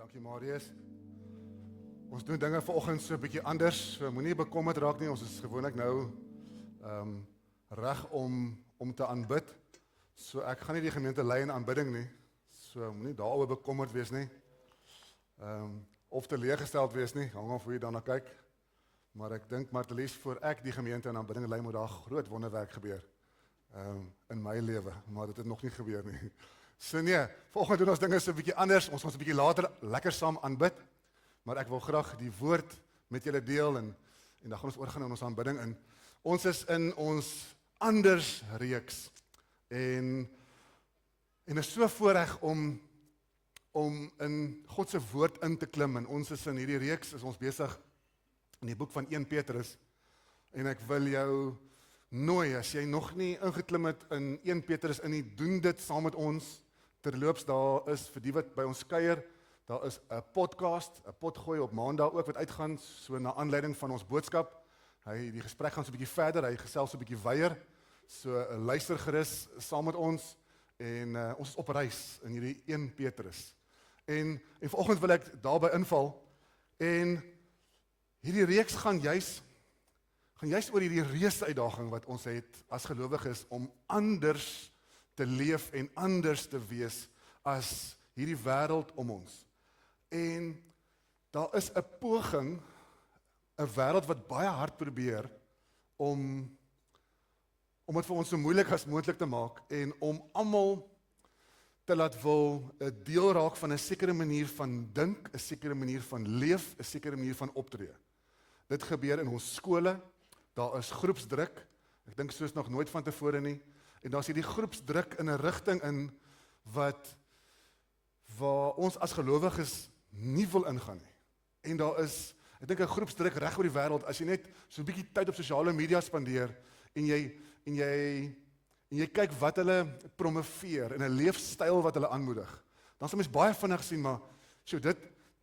Dankie Marius. Ons doen dinge vanoggend so 'n bietjie anders. So moenie bekommerd raak nie. Ons is gewoonlik nou reg om te aanbid. So ek gaan nie die gemeente lei in aanbidding nie. So moenie daaroor bekommerd wees nie. Of teleurgesteld wees nie. Hang af hoe jy daarna kyk. Maar ek dink maar te lees voor ek die gemeente in aanbidding lei moet daar groot wonderwerk gebeur. In my lewe, maar dit het nog nie gebeur nie. So nee, volgende doen ons dinge so 'n bietjie anders. Ons gaan 'n bietjie later lekker saam aanbid. Maar ek wil graag die woord met julle deel en dan gaan ons oorgaan in ons aanbidding in. Ons is in ons anders reeks. En is so voorreg om in God se woord in te klim. En ons is in hierdie reeks, is ons besig in die boek van 1 Petrus. En ek wil jou nooi, as jy nog nie ingeklim het in 1 Petrus in nie, doen dit saam met ons. Terloops, daar is vir die wat by ons kuier, daar is 'n podcast, 'n potgooi op Maandag ook wat uitgaan, so na aanleiding van ons boodskap. Die gesprek gaan so 'n bietjie verder, hy gesels so 'n bietjie weier. So luister gerus saam met ons en ons is op reis in hierdie 1 Petrus. En vanoggend wil ek daarby inval en hierdie reeks gaan juis oor hierdie reuse uitdaging wat ons het as gelowiges om anders te leef en anders te wees as hierdie wêreld om ons. En daar is 'n poging, 'n wêreld wat baie hard probeer om dit vir ons so moeilik as moontlik te maak en om almal te laat wil 'n deel raak van 'n sekere manier van dink, 'n sekere manier van leef, 'n sekere manier van optree. Dit gebeur in ons skole. Daar is groepsdruk, ek dink soos nog nooit van tevore nie, en daar is hierdie groepsdruk in 'n rigting in waar ons as gelowiges nie wil ingaan nie. En daar is, ek dink 'n groepsdruk reg oor die wêreld, as jy net so 'n bietjie tyd op sosiale media spandeer, en jy kyk wat hulle promoveer, en 'n leefstyl wat hulle aanmoedig, dan sal mens baie vinnig sien, maar,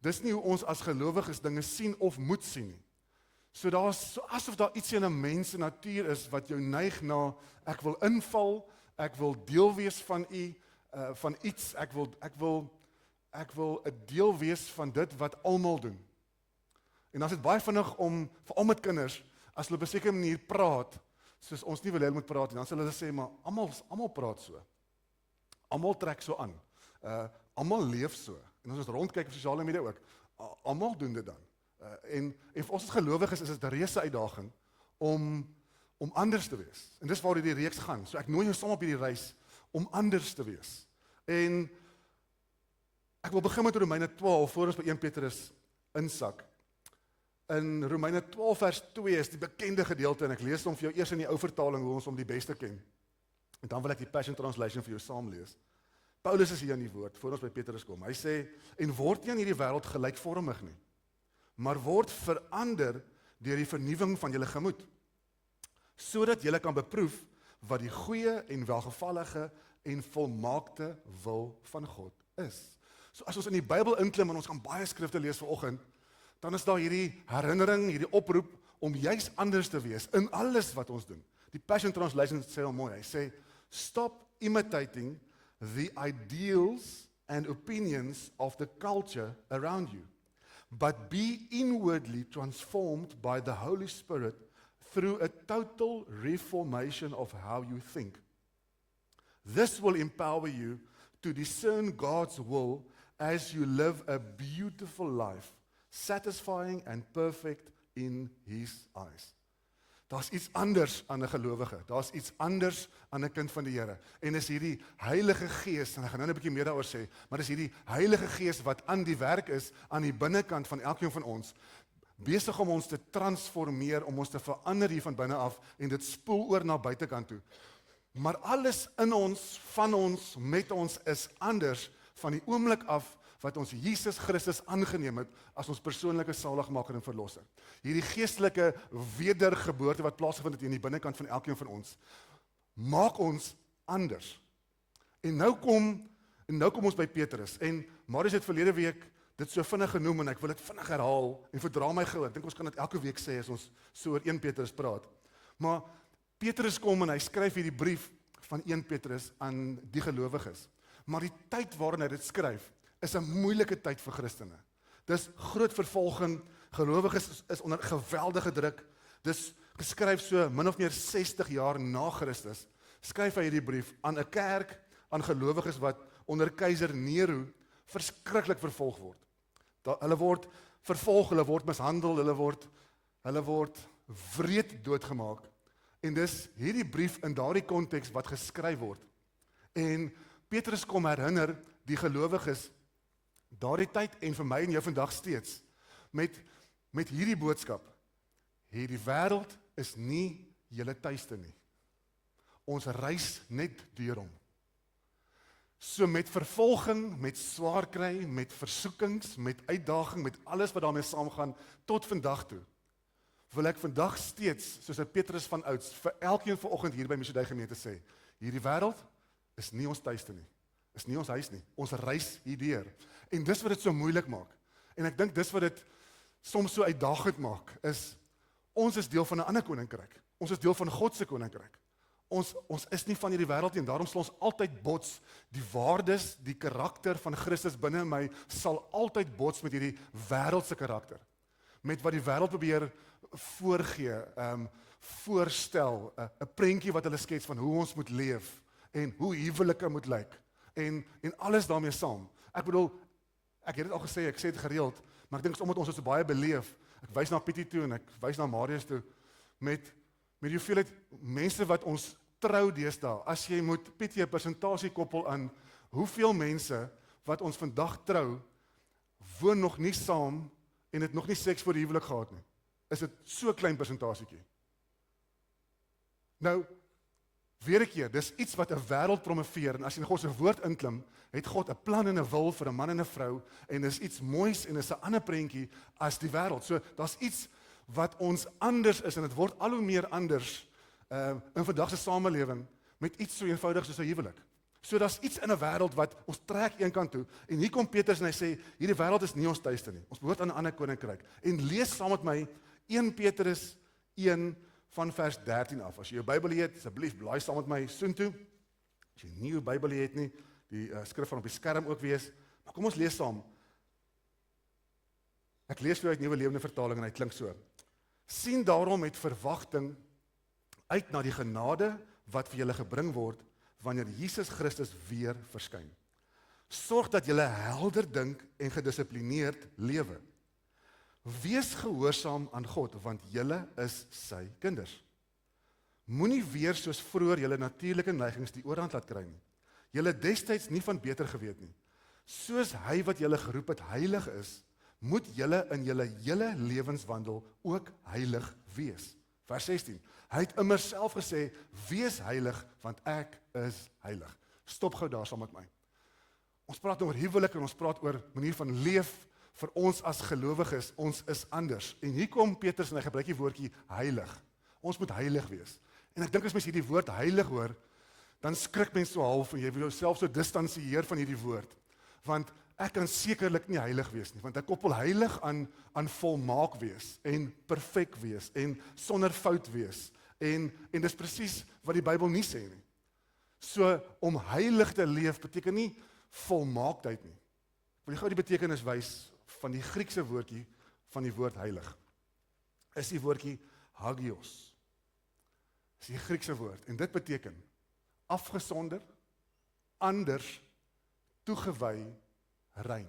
dis nie hoe ons as gelowiges dinge sien of moet sien nie. So daar's so asof daar iets in 'n mens se natuur is wat jou neig na ek wil inval, ek wil deel wees van van iets, ek wil 'n deel wees van dit wat almal doen. En dan is dit baie vinnig om veral met kinders as hulle op 'n sekere manier praat, soos ons nie wil hê hulle moet praat nie, dan sal hulle sê maar almal praat so. Almal trek so aan. Almal leef so. En as ons rondkyk op sosiale media ook, almal doen dit dan. En vir ons as gelowiges is dit 'n reuse uitdaging om anders te wees. En dis waar hierdie reeks gaan. So ek nooi jou saam op hierdie reis om anders te wees. En ek wil begin met Romeine 12 voor ons by 1 Petrus insak. In Romeine 12 vers 2 is die bekende gedeelte en ek lees hom vir jou eers in die ou vertaling hoe ons hom die beste ken. En dan wil ek die Passion Translation vir jou saam lees. Paulus is hier aan die woord voor ons by Petrus kom. Hy sê, en word nie aan hierdie wêreld gelykvormig nie, maar word verander deur die vernuwing van julle gemoed, sodat julle kan beproef wat die goeie en welgevallige en volmaakte wil van God is. So as ons in die Bybel inklim en ons gaan baie skrifte lees vanoggend, dan is daar hierdie herinnering, hierdie oproep om juis anders te wees in alles wat ons doen. Die Passion Translation sê al mooi, hy sê, stop imitating the ideals and opinions of the culture around you, but be inwardly transformed by the Holy Spirit through a total reformation of how you think. This will empower you to discern God's will as you live a beautiful life, satisfying and perfect in His eyes. Daar's iets anders aan 'n gelowige, daar's iets anders aan 'n kind van die Here. En is hierdie Heilige Gees, en ek gaan nou 'n bietjie meer daaroor sê, maar dis hierdie Heilige Gees wat aan die werk is aan die binnekant van elkeen van ons, besig om ons te transformeer, om ons te verander hier van binne af, en dit spoel oor na buitekant toe. Maar alles in ons, van ons, met ons is anders van die oomblik af wat ons Jesus Christus aangeneem het as ons persoonlike saligmaker en verlosser. Hierdie geestelike wedergeboorte wat plaasgevind het in die binnekant van elkeen van ons, maak ons anders. En nou kom ons by Petrus, en Marius het verlede week dit so vinnig genoem, en ek wil dit vinnig herhaal, en verdra my gou, ek dink ons kan dit elke week sê as ons so oor 1 Petrus praat. Maar Petrus kom en hy skryf hierdie brief van 1 Petrus aan die gelowiges. Maar die tyd waarin hy dit skryf, is 'n moeilike tyd vir Christene. Dis groot vervolging, gelowiges is onder geweldige druk. Dis geskryf so min of meer 60 jaar na Christus. Skryf hy hierdie brief aan 'n kerk, aan gelowiges wat onder keiser Nero verskriklik vervolg word. Hulle word vervolg, hulle word mishandel, hulle word wreed doodgemaak. En dis hierdie brief in daardie konteks wat geskryf word. En Petrus kom herinner die gelowiges daardie tyd en vir my en jou vandag steeds met hierdie boodskap. Hierdie wêreld is nie julle tuiste nie. Ons reis net deur hom. So met vervolging, met swaar kry, met versoekings, met uitdaging, met alles wat daarmee saamgaan tot vandag toe, wil ek vandag steeds, soos 'n Petrus van ouds, vir elkeen vanoggend hier by Missionary Gemeente sê, hierdie wêreld is nie ons tuiste nie, is nie ons huis nie, ons reis hierdeur. En dis wat dit so moeilik maak. En ek dink dis wat dit soms so uitdagend maak, is ons is deel van 'n ander koninkryk. Ons is deel van God se koninkryk. Ons is nie van hierdie wêreld nie en daarom sal ons altyd bots. Die waardes, die karakter van Christus binne in my sal altyd bots met hierdie wêreldse karakter. Met wat die wêreld probeer voorgee, voorstel, 'n prentjie wat hulle skets van hoe ons moet leef en hoe huwelike moet lyk en alles daarmee saam. Ek bedoel, ek het dit al gesê, ek sê dit gereeld, maar ek dink omdat ons so baie beleef. Ek wys na Pietie toe en ek wys na Marius toe met die hoeveelheid mense wat ons trou deesdae. As jy moet Pietie 'n persentasie koppel aan hoeveel mense wat ons vandag trou woon nog nie saam en het nog nie seks voor die huwelik gehad nie. Is dit so klein persentasietjie. Nou, weer 'n keer, dis iets wat 'n wêreld promoveer en as jy in God se woord inklim, het God 'n plan en 'n wil vir 'n man en 'n vrou en dis iets moois en is 'n ander prentjie as die wêreld. So daar's iets wat ons anders is en dit word al hoe meer anders in vandag se samelewing met iets so eenvoudig soos 'n huwelik. So daar's iets in 'n wêreld wat ons trek een kant toe en hier kom Petrus en hy sê hierdie wêreld is nie ons tuiste nie. Ons behoort aan 'n ander koninkryk. En lees saam met my 1 Petrus 1 van vers 13 af. As jy jou Bybel het, asseblief blaai saam met my soontoe. As jy nie jou Bybel het nie, die skrif van op die skerm ook wees. Maar kom ons lees saam. Ek lees vir jou uit Nuwe Lewende Vertaling en hy klink so. Sien daarom met verwagting uit na die genade wat vir julle gebring word wanneer Jesus Christus weer verskyn. Sorg dat julle helder dink en gedissiplineerd lewe. Wees gehoorsaam aan God, want julle is sy kinders. Moenie weer soos vroeër julle natuurlike neigings die oorhand laat kry nie. Julle destyds nie van beter geweet nie. Soos hy wat julle geroep het heilig is, moet julle in julle hele lewenswandel ook heilig wees. Vers 16. Hy het immer self gesê, wees heilig, want ek is heilig. Stop gou daar saam met my. Ons praat oor huwelik en ons praat oor manier van leef vir ons as gelowiges. Ons is anders. En hier kom Petrus en hy gebruik die woordjie heilig. Ons moet heilig wees. En ek dink as mens hierdie woord heilig hoor, dan skrik mens so half en jy wil jouself so distansieer van hierdie woord. Want ek kan sekerlik nie heilig wees nie, want ek koppel heilig aan volmaak wees en perfek wees en sonder fout wees. En dis presies wat die Bybel nie sê nie. So om heilig te leef beteken nie volmaaktheid nie. Ek wil gou die betekenis wys van die Griekse woordjie van die woord heilig. Is die woordjie hagios. Is die Griekse woord en dit beteken afgesonder, anders, toegewy, rein.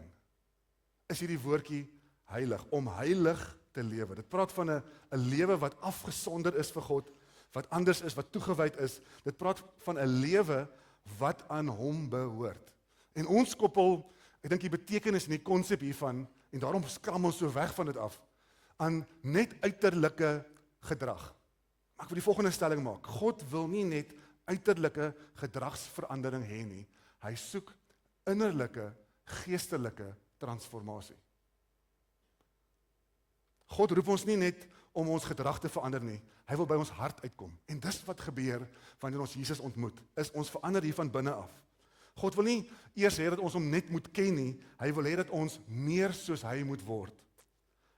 Is hierdie woordjie heilig, om heilig te lewe. Dit praat van 'n lewe wat afgesonder is vir God, wat anders is, wat toegewyd is. Dit praat van 'n lewe wat aan hom behoort. En ons koppel, ek dink die betekenis en die konsep hiervan, en daarom skram ons so weg van dit af, aan net uiterlike gedrag. Maar ek wil die volgende stelling maak. God wil nie net uiterlike gedragsverandering hê nie. Hy soek innerlike, geestelike transformasie. God roep ons nie net om ons gedrag te verander nie. Hy wil by ons hart uitkom. En dis wat gebeur wanneer ons Jesus ontmoet. Is ons verander hier van binne af. God wil nie eers hê dat ons hom net moet ken nie. Hy wil hê dat ons meer soos hy moet word.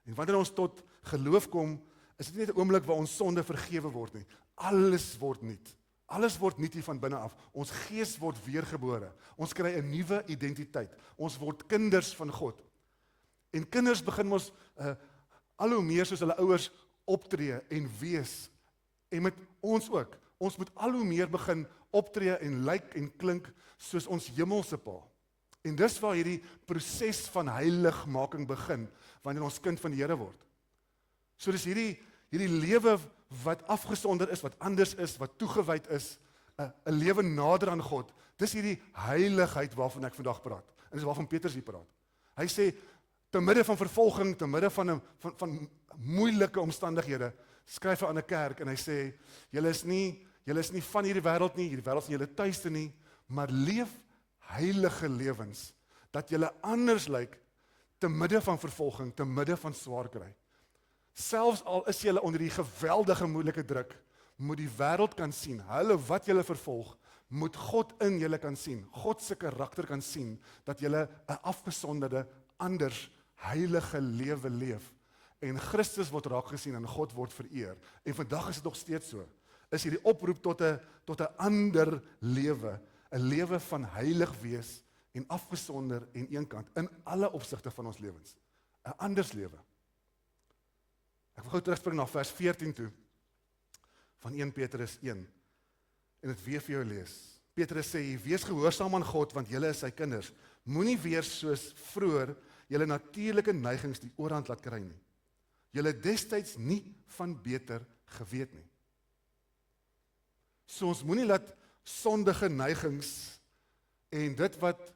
En wanneer ons tot geloof kom, is dit nie net 'n oomblik waar ons sonde vergewe word nie. Alles word nuut. Alles word nuut hier van binne af. Ons gees word weergebore. Ons kry 'n nuwe identiteit. Ons word kinders van God. En kinders begin mos al hoe meer soos hulle ouers optree en wees. En met ons ook. Ons moet al hoe meer begin optree en lyk en klink soos ons hemelse Pa. En dis waar hierdie proses van heiligmaking begin, wanneer ons kind van die Here word. So dis hierdie lewe wat afgesonder is, wat anders is, wat toegewyd is, 'n lewe nader aan God. Dis hierdie heiligheid waarvan ek vandag praat. En dis waarvan Petrus hier praat. Hy sê, te midde van vervolging, te midde van moeilike omstandighede, skryf hy aan 'n kerk en hy sê, julle is nie van hierdie wêreld nie, hierdie wêreld is nie julle tuiste nie, maar leef heilige lewens, dat julle anders lyk, te midde van vervolging, te midde van swaar kry. Selfs al is julle onder die geweldige moeilike druk, moet die wêreld kan sien, hulle wat julle vervolg, moet God in julle kan sien, God se karakter kan sien, dat julle 'n afgesonderde, anders, heilige lewe leef. En Christus word raak gesien en God word vereer. En vandag is dit nog steeds so. Is hierdie oproep tot 'n ander lewe, 'n lewe van heilig wees en afgesonder en eenkant in alle opsigte van ons lewens. 'n Anders lewe. Ek wil gou terugspring na vers 14 toe van 1 Petrus 1 en dit weer vir jou lees. Petrus sê, wees gehoorsaam aan God want julle is sy kinders. Moenie weer soos vroeër julle natuurlike neigings die oorhand laat kry nie. Julle destyds nie van beter geweet nie. So ons moenie laat sondige neigings en dit wat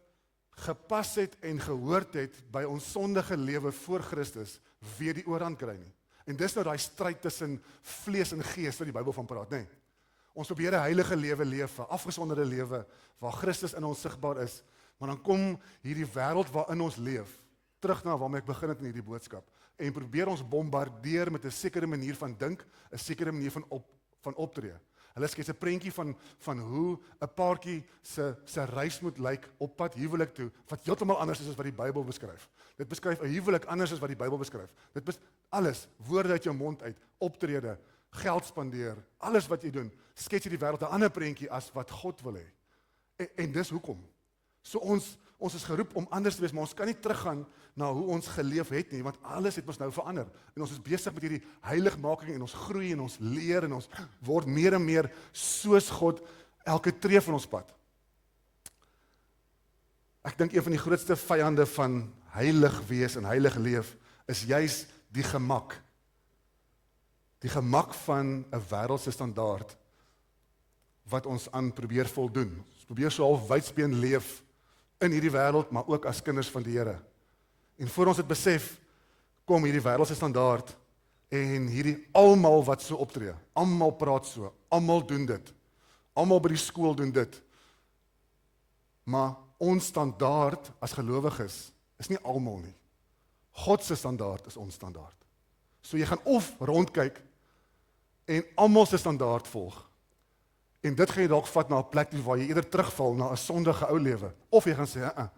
gepas het en gehoord het by ons sondige lewe voor Christus weer die oorhand kry nie. En dis nou daai stryd tussen vlees en gees wat die Bybel van praat, nê? Ons probeer 'n heilige lewe leef, 'n afgesonderde lewe waar Christus in ons sigbaar is, maar dan kom hierdie wêreld waarin ons leef, terug na waarmee ek begin het in hierdie boodskap, en probeer ons bombardeer met 'n sekere manier van dink, 'n sekere manier van optree. Hulle skets 'n prentjie van hoe 'n paartjie se reis moet lyk op pad huwelik toe, wat heeltemal anders is as wat die Bybel beskryf. Dit beskryf 'n huwelik anders as wat die Bybel beskryf. Alles, woorde uit jou mond uit, optrede, geld spandeer, alles wat jy doen, skets jy die wêreld 'n ander prentjie as wat God wil hê. En dis hoekom. So ons is geroep om anders te wees, maar ons kan nie teruggaan na hoe ons geleef het nie, want alles het ons nou verander. En ons is besig met hierdie heiligmaking en ons groei en ons leer en ons word meer en meer soos God elke tree van ons pad. Ek dink een van die grootste vyande van heilig wees en heilig leef is juis die gemak. Die gemak van 'n wêreldse standaard wat ons aan probeer voldoen. Ons probeer so half wydsbeen leef in hierdie wêreld, maar ook as kinders van die Here. En voor ons dit besef, kom hierdie wêreldse standaard en hierdie almal wat so optree. Almal praat so, almal doen dit. Almal by die skool doen dit. Maar ons standaard as gelowiges is nie almal nie. God se standaard is ons standaard. So jy gaan of rondkyk en almal se standaard volg. En dit gaan jy dalk vat na 'n plek waar jy eerder terugval na 'n sondige ou lewe. Of jy gaan sê,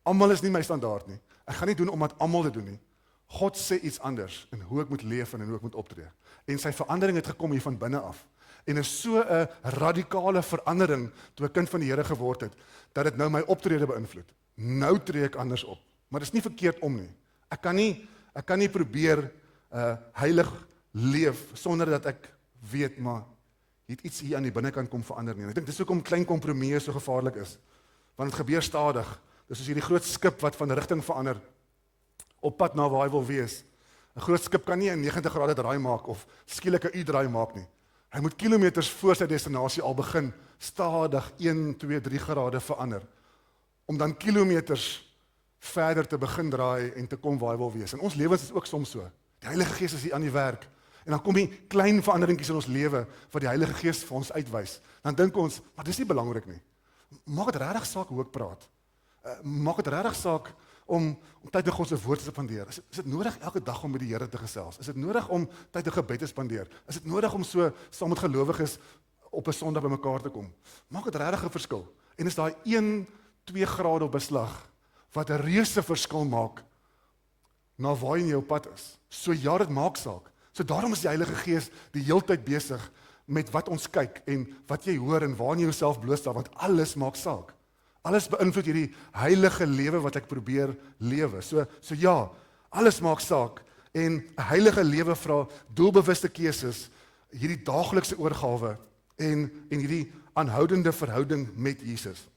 almal is nie my standaard nie. Ek gaan nie doen omdat almal dit doen nie. God sê iets anders in hoe ek moet leef en hoe ek moet optree. En sy verandering het gekom hier van binne af. En is so 'n radikale verandering toe ek kind van die Here geword het, dat dit nou my optrede beïnvloed. Nou tree ek anders op. Maar dit is nie verkeerd om nie. Ek kan nie probeer heilig leef sonder dat ek weet maar het iets hier aan die binnekant kom verander nie. En ek dink dis hoekom klein kompromieë so gevaarlik is. Want dit gebeur stadig. Dis soos hierdie groot skip wat van rigting verander op pad na waar hy wil wees. 'n Groot skip kan nie 'n 90 grade draai maak of skielik 'n U-draai maak nie. Hy moet kilometers voor sy destinasie al begin stadig 1, 2, 3 grade verander om dan kilometers verder te begin draai en te kom waar hy wil wees. En ons lewens is ook soms so. Die Heilige Gees is hier aan die werk. En dan kom die klein veranderingkies in ons lewe wat die Heilige Gees vir ons uitwys. Dan dink ons, maar dis nie belangrik nie. Maak dit regtig saak hoe ek praat. Maak dit regtig saak om tyd met God se woord te spandeer. Is dit nodig elke dag om met die Here te gesels? Is dit nodig om tyd in gebed te spandeer? Is dit nodig om so saam met gelowiges op 'n Sondag bymekaar te kom? Maak dit regtig 'n verskil? En is daai 1, 2 grade op beslag wat 'n reuse verskil maak na waar jy in jou pad is. So ja, dit maak saak. So daarom is die Heilige Gees die heeltyd besig met wat ons kyk en wat jy hoor en waar jy jouself blootstel, want alles maak saak. Alles beïnvloed hierdie heilige lewe wat ek probeer lewe. So ja, alles maak saak en 'n heilige lewe vra doelbewuste keuses, hierdie daaglikse oorgawe en hierdie aanhoudende verhouding met Jesus.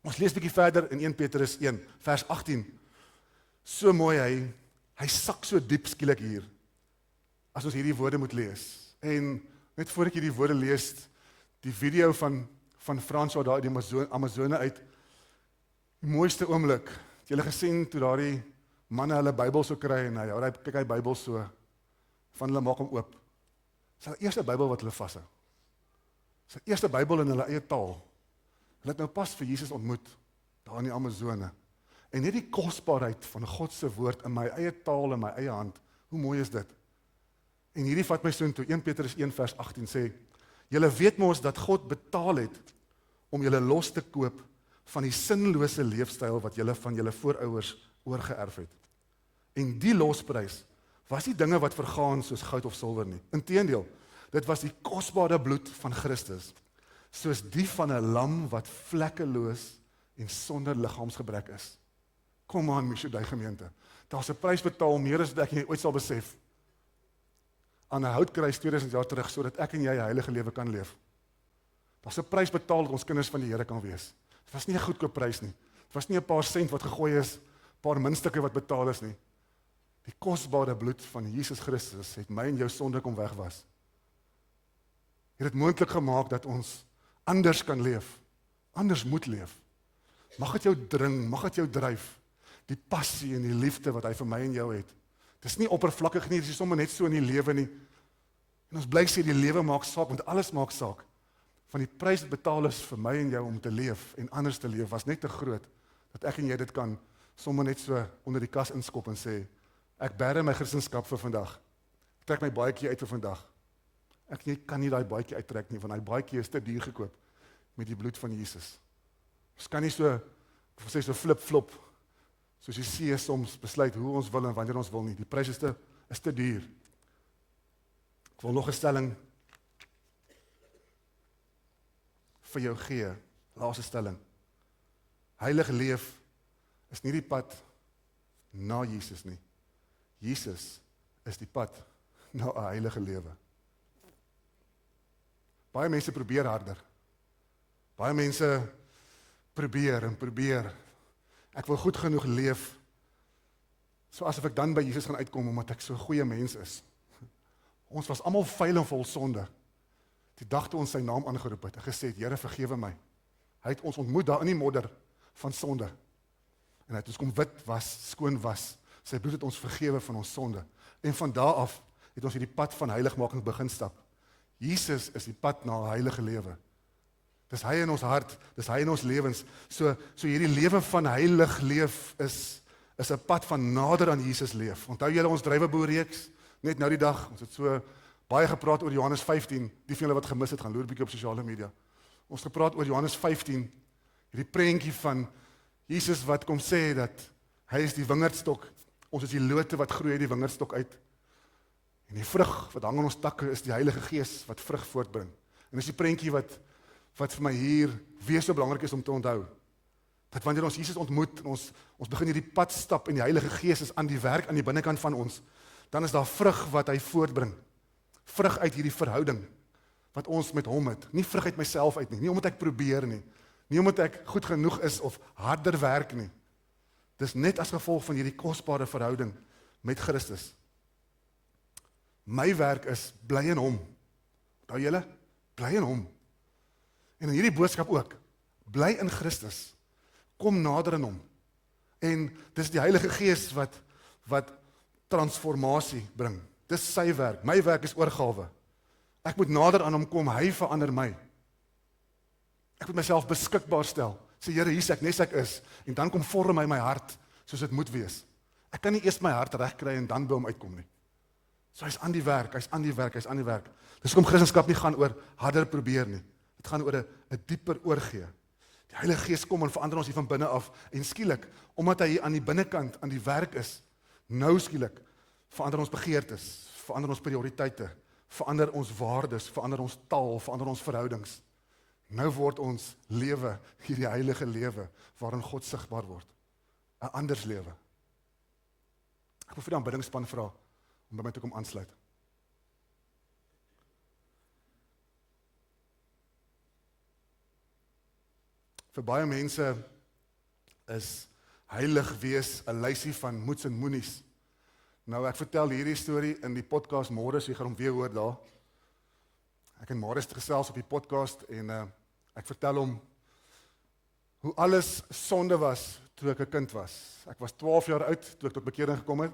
Ons lees 'n bietjie verder in 1 Petrus 1 vers 18. So mooi hy sak so diep skielik hier as ons hierdie woorde moet lees. En net voor ek hierdie woorde lees, die video van François daar uit die Amazone uit, die mooiste oomblik, het julle gesien toe daardie manne hulle Bybel so kry en kyk hy Bybel so, van hulle maak hom oop. Dis die eerste Bybel wat hulle vashou. Dis die eerste Bybel in hulle eie taal. Hulle het nou pas vir Jesus ontmoet, daar in die Amazone. En net die kosbaarheid van God se woord in my eie taal, in my eie hand, hoe mooi is dit? En hierdie vat my so toe, 1 Petrus 1 vers 18 sê, julle weet mos dat God betaal het om julle los te koop van die sinlose leefstyl wat julle van julle voorouers oorgeerf het. En die losprys was nie dinge wat vergaan soos goud of silwer nie. Inteendeel, dit was die kosbare bloed van Christus, soos die van 'n lam wat vlekkeloos en sonder liggaamsgebrek is. Kom aan, Mishodai gemeente. Daar's 'n prys betaal meer as wat ek en jy ooit sal besef. Aan 'n houtkruis 2000 jaar terug, sodat ek en jy 'n heilige lewe kan leef. Daar's 'n prys betaal dat ons kinders van die Here kan wees. Dit was nie 'n goedkoop prys nie. Dit was nie 'n paar sent wat gegooi is, 'n paar muntstukke wat betaal is nie. Die kosbare bloed van Jesus Christus het my en jou sonde kom wegwas. Het dit moontlik gemaak dat ons anders kan leef, anders moet leef. Mag dit jou dring, mag dit jou dryf, die passie en die liefde wat hy vir my en jou het. Dit is nie oppervlakkig nie, dit is sommer net so in die lewe nie. En ons bly sê die lewe maak saak, want alles maak saak. Van die prys wat betaal is vir my en jou om te leef en anders te leef, was net te groot, dat ek en jy dit kan sommer net so onder die kas inskop en sê, ek bære my Christendom vir vandag. Ek trek my baadjie uit vir vandag. Ek en jy kan nie daai baadjie uittrek nie, want daai baadjie is te duur gekoop met die bloed van Jesus. Ons kan nie so flip-flop, soos die see soms besluit hoe ons wil en wanneer ons wil nie. Die prys is te duur. Ek wil nog 'n stelling vir jou gee, laaste stelling. Heilig leef is nie die pad na Jesus nie. Jesus is die pad na 'n heilige lewe. Baie mense probeer harder. Baie mense probeer en probeer. Ek wil goed genoeg leef, so asof ek dan by Jesus gaan uitkom, omdat ek so 'n goeie mens is. Ons was almal vuil en vol sonde. Die dag toe ons sy naam aangeroep het, en gesê het, Here vergewe my. Hy het ons ontmoet daar in die modder van sonde. En hy het ons kom wit was, skoon was. Sy bloed het ons vergewe van ons sonde. En van daar af het ons hierdie pad van heiligmaking begin stap. Jesus is die pad na 'n heilige lewe. Dis hy in ons hart, dis hy in ons lewens. So hierdie lewe van heilig leef is 'n pad van nader aan Jesus leef. Onthou julle ons drywerboer-reeks? Net nou die dag, ons het so baie gepraat oor Johannes 15. Die van julle wat gemis het, gaan loer bietjie op sosiale media. Ons het gepraat oor Johannes 15, hierdie prentjie van Jesus wat kom sê dat hy is die wingerdstok. Ons is die lote wat groei uit die wingerdstok uit. En die vrug wat hang aan ons takke is die Heilige Gees wat vrug voortbring. En dis die prentjie wat vir my hier weer so belangrik is om te onthou. Dat wanneer ons Jesus ontmoet en ons begin hierdie pad stap en die Heilige Gees is aan die werk aan die binnekant van ons, dan is daar vrug wat hy voortbring. Vrug uit hierdie verhouding wat ons met hom het. Nie vrug uit myself uit nie, nie omdat ek probeer nie, nie omdat ek goed genoeg is of harder werk nie. Dis net as gevolg van hierdie kosbare verhouding met Christus. My werk is bly in hom. Onthou julle? Bly in hom. En in hierdie boodskap ook, bly in Christus. Kom nader aan hom. En dis die Heilige Gees wat transformasie bring. Dis sy werk. My werk is oorgawe. Ek moet nader aan hom kom, hy verander my. Ek moet myself beskikbaar stel. Sê Here, hier's ek, nes ek is, en dan kom vorm hy my hart soos dit moet wees. Ek kan nie eers my hart regkry en dan by hom uitkom nie. So hy's aan die werk, hy's aan die werk. Dis hoekom Christendom nie gaan oor harder probeer nie. Dit gaan oor 'n dieper oorgee. Die Heilige Gees kom en verander ons hier van binne af en skielik, omdat hy hier aan die binnekant aan die werk is, nou skielik verander ons begeertes, verander ons prioriteite, verander ons waardes, verander ons taal, verander ons verhoudings. Nou word ons lewe, hierdie heilige lewe, waarin God sigbaar word. 'n Anders lewe. Ek wil vir die aanbiddingspan vra, om by my te kom aansluit. Vir baie mense is heilig wees 'n lysie van moets en moenies. Nou, ek vertel hierdie storie in die podcast môre, so jy gaan hom weer hoor daar. Ek en Marius het gesels op die podcast en ek vertel hom hoe alles sonde was toe ek 'n kind was. Ek was 12 jaar oud toe ek tot bekering gekom het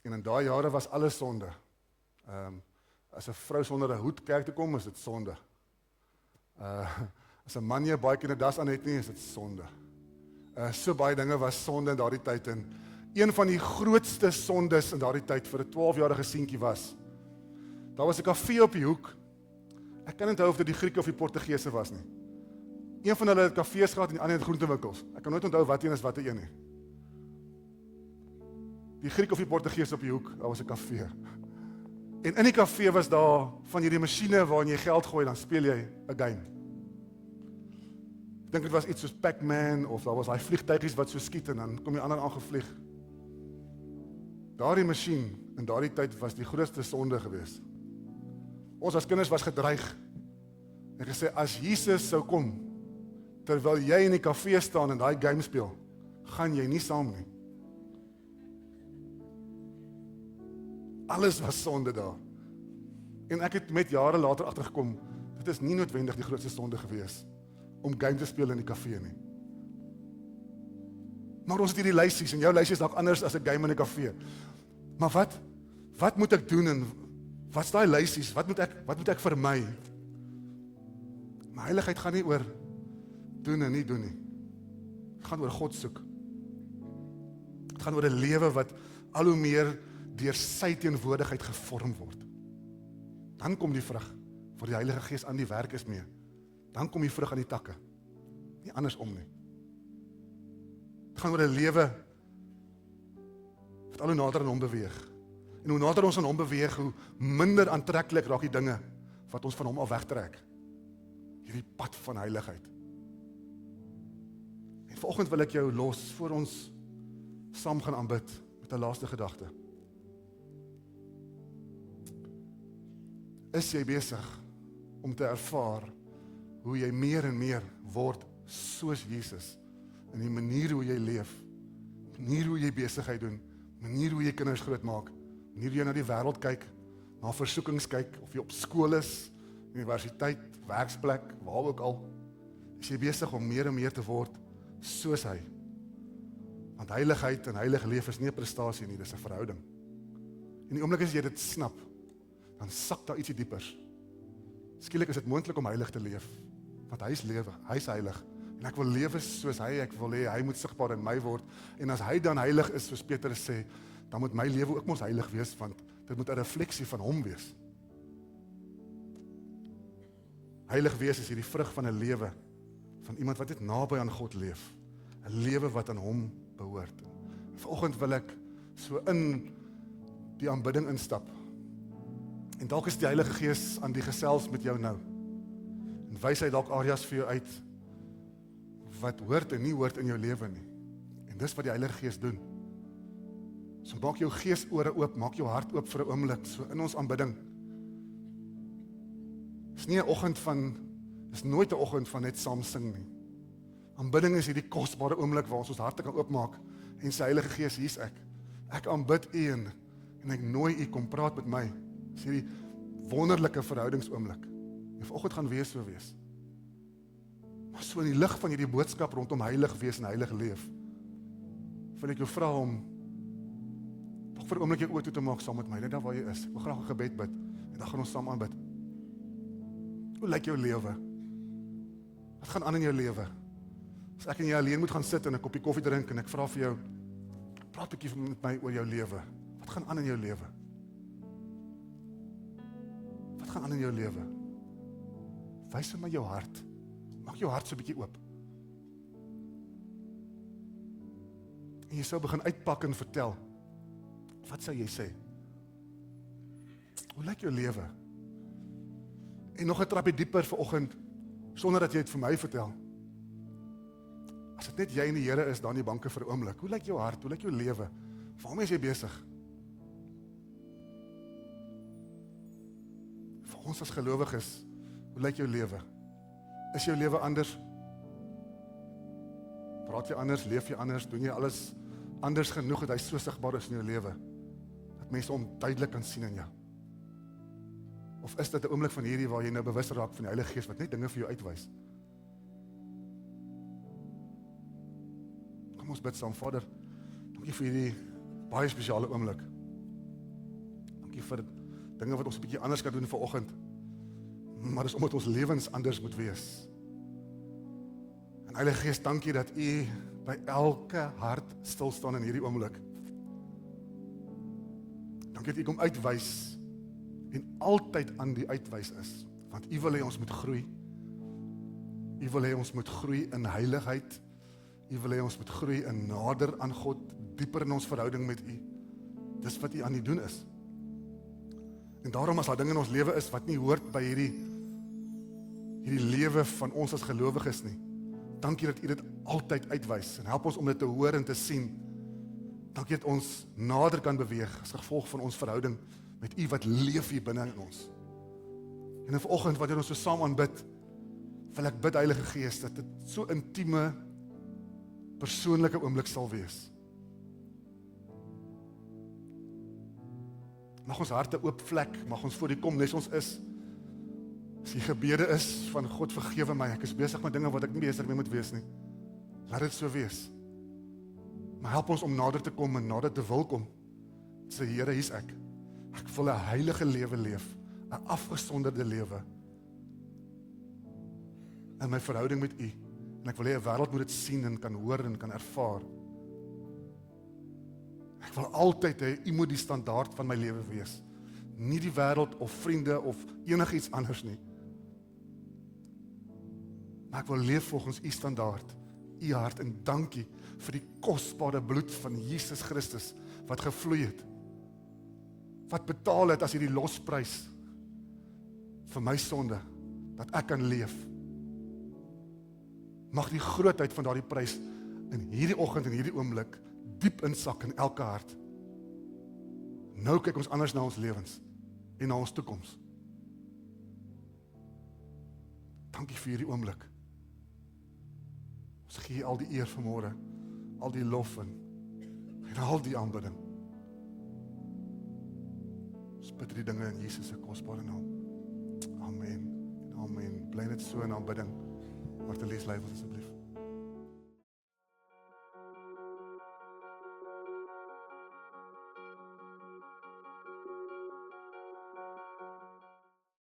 en in daai jare was alles sonde. As 'n vrou sonder 'n hoed kerk toe kom, is dit sonde. As 'n man nie 'n baie keer 'n das aan het nie, is dit sonde. So baie dinge was sonde in daardie tyd en een van die grootste sondes in daardie tyd vir 'n 12-jarige seentjie was. Daar was 'n kafee op die hoek. Ek kan nie onthou of dit die Grieke of die Portugese was nie. Een van hulle het kafees gehad en die ander het groentewinkels. Ek kan nooit onthou wat een is wat een nie. Die Griek of die Portugese op die hoek, daar was 'n kafee. En in die kafee was daar van hierdie masjiene waarin jy geld gooi, dan speel jy 'n game. Ek dink dit was iets soos Pac-Man, of daar was daai vliegtuigies wat so skiet en dan kom die ander aangevlieg. Daardie masjien in daardie tyd was die grootste sonde geweest. Ons as kinders was gedreig en gesê, as Jesus sou kom, terwyl jy in die kafee staan en daai game speel, gaan jy nie saam nie. Alles was sonde daar. En ek het met jare later agtergekom, dit is nie noodwendig die grootste sonde gewees om game te speel in die kafee nie. Maar ons het hierdie lysies en jou lysies is dalk anders as 'n game in 'n kafee. Maar wat moet ek doen en wat's daai lysies? Wat moet ek vermy? Maar heiligheid gaan nie oor doen en nie doen nie. Dit gaan oor God soek. Dit gaan oor 'n lewe wat al hoe meer deur sy teenwoordigheid gevorm word. Dan kom die vrug, waar die Heilige Gees aan die werk is mee. Dan kom die vrug aan die takke. Nie andersom nie. Dit gaan oor 'n lewe wat al hoe nader aan hom beweeg. En hoe nader ons aan hom beweeg, hoe minder aantreklik raak die dinge wat ons van hom af wegtrek. Hierdie pad van heiligheid. En vanoggend wil ek jou los, voor ons saam gaan aanbid, met 'n laaste gedagte. Is jy besig om te ervaar hoe jy meer en meer word soos Jesus in die manier hoe jy leef, manier hoe jy besigheid doen, manier hoe jy kinders grootmaak, manier hoe jy na die wêreld kyk, na versoekings kyk, of jy op skool is, universiteit, werksplek, waar ook al, is jy besig om meer en meer te word soos hy. Want heiligheid en heilig leef is nie 'n prestasie nie, dis 'n verhouding. En die oomblik as jy dit snap, dan sak daar ietsie diepers. Skielik is dit moontlik om heilig te leef, want hy is lewe, hy is heilig. En ek wil lewe soos hy, ek wil hê, hy moet sigbaar in my word. En as hy dan heilig is, soos Petrus sê, dan moet my lewe ook mos heilig wees, want dit moet 'n refleksie van hom wees. Heilig wees is hierdie vrug van 'n lewe, van iemand wat net naby aan God leef. 'n Lewe wat aan hom behoort. Vanoggend wil ek so in die aanbidding instap. En dalk is die Heilige Gees aan die gesels met jou nou. En wys hy dalk areas vir jou uit wat hoort en nie hoort in jou lewe nie. En dis wat die Heilige Gees doen. So maak jou geesore oop, maak jou hart oop vir 'n oomblik, so in ons aanbidding. Dis nie 'n oggend van, dis nooit 'n oggend van net saam sing nie. Aanbidding is hierdie kosbare oomblik waar ons harte kan oopmaak en sy Heilige Gees, hier's ek. Ek aanbid U en ek nooi U kom praat met my. Dis hierdie wonderlike verhoudingsoomblik. En vanoggend gaan wees so wees. Maar so in die lig van hierdie boodskap rondom heilig wees en heilig leef, wil ek jou vra om nog vir 'n oomblik jou oë toe te maak saam met my, net daar waar jy is. Ek wil graag 'n gebed bid en dan gaan ons saam aanbid. Hoe lyk jou lewe? Wat gaan aan in jou lewe? As ek en jy alleen moet gaan sit en 'n koppie koffie drink en ek vra vir jou, praat 'n bietjie met my oor jou lewe. Wat gaan aan in jou lewe? Wat gaan aan in jou lewe? Wys vir my jou hart. Maak jou hart so 'n bietjie oop. En jy sou begin uitpak en vertel. Wat sou jy sê? Hoe lyk jou lewe? En nog 'n trappie dieper vanoggend, sonder dat jy dit vir my vertel. As dit net jy en die Here is daar in die banke vir 'n oomblik, hoe lyk jou hart, hoe lyk jou lewe? Waarmee is jy besig? Vir ons as gelowiges, hoe lyk jou lewe? Is jou lewe anders? Praat jy anders, leef jy anders, doen jy alles anders genoeg dat hy so sigbaar is in jou lewe, dat mense hom duidelik kan sien in jou? Of is dit 'n oomblik van hierdie waar jy nou bewus raak van die Heilige Gees wat net dinge vir jou uitwys? Kom ons bid saam. Vader, dankie vir hierdie baie spesiale oomblik. Dankie vir dinge wat ons 'n bietjie anders kan doen vanoggend. Maar dis omdat ons lewens anders moet wees. En Heilige Gees, dankie dat U by elke hart stil staan in hierdie oomblik. Dankie dat U kom uitwys en altyd aan die uitwys is. Want U wil hê ons moet groei. U wil hê ons moet groei in heiligheid. U wil hê ons moet groei in nader aan God, dieper in ons verhouding met U. Dis wat U aan die doen is. En daarom as daar dinge in ons lewe is wat nie hoort by hierdie lewe van ons as gelowiges nie. Dankie dat U dit altyd uitwys en help ons om dit te hoor en te sien. Dankie dat ons nader kan beweeg as gevolg van ons verhouding met U wat leef hier binne in ons. En vanoggend wat ons so saam aanbid, wil ek bid Heilige Gees dat dit so intieme, persoonlike oomblik sal wees. Mag ons harte oop vlek, mag ons voor U kom nes ons is. As die gebede is van God vergewe my, ek is besig met dinge wat ek nie besig mee moet wees nie. Laat dit so wees. Maar help ons om nader te kom en nader te wil kom. Sê Here, hier's ek. Ek wil 'n heilige lewe leef, 'n afgesonderde lewe. In my verhouding met U. En ek wil hê 'n wêreld moet dit sien en kan hoor en kan ervaar. Ek wil altyd hê U moet die standaard van my lewe wees. Nie die wêreld of vriende of enigiets anders nie. Maar ek wil leef volgens U standaard, U hart, en dankie vir die kosbare bloed van Jesus Christus wat gevloei het. Wat betaal het as hierdie losprys vir my sonde, dat ek kan leef. Mag die grootheid van daardie prys in hierdie oggend en hierdie oomblik diep insak in elke hart. Nou kyk ons anders na ons lewens en na ons toekoms. Dankie vir hierdie oomblik. Ons gee al die eer vanmôre, al die lof en al die aanbidding. Ons bid die dinge in Jesus se kosbare naam. Amen. Amen. Bly net so in aanbidding. Martelies, lei ons asseblief.